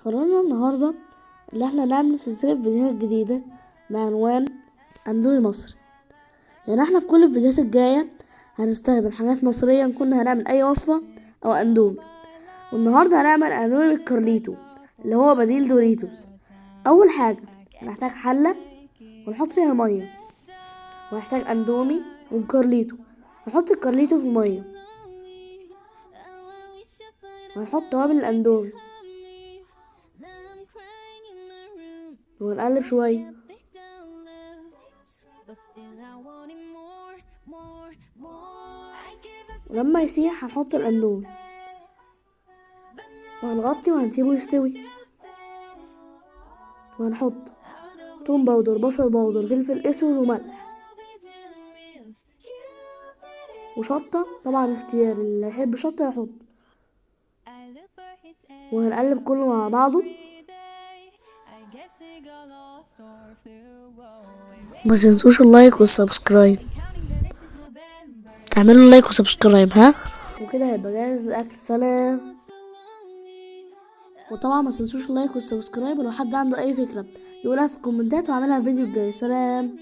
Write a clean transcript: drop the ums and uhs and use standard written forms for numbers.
قررنا النهاردة ان احنا نعمل سلسلة فيديوهات جديدة بعنوان اندومي مصري. يعني احنا في كل الفيديوهات الجاية هنستخدم حاجات مصرية، نكون هنعمل اي وصفة او اندومي. والنهاردة هنعمل اندومي كارليتو اللي هو بديل دوريتوس. اول حاجة هنحتاج حلة ونحط فيها مية، وهنحتاج اندومي وكارليتو. نحط الكارليتو في المية وهنحط توابل الاندومي ونقلب شوية. ولما يسيح هنحط الاندومي وهنغطي وهنسيبه يستوي. وهنحط توم باودر، بصل باودر، فلفل اسود، وملح وشطة، طبعا اختياري، اللي يحب شطة يحط. وهنقلب كله مع بعضه. ما تنسوش اللايك والسبسكرايب، تعملوا لايك وسبسكرايب وكده هيبقى جاهز الاكل. سلام. وطبعا ما تنسوش اللايك والسبسكرايب، ولو حد عنده اي فكرة يقولها في الكومنتات واعملها فيديو الجاي. سلام.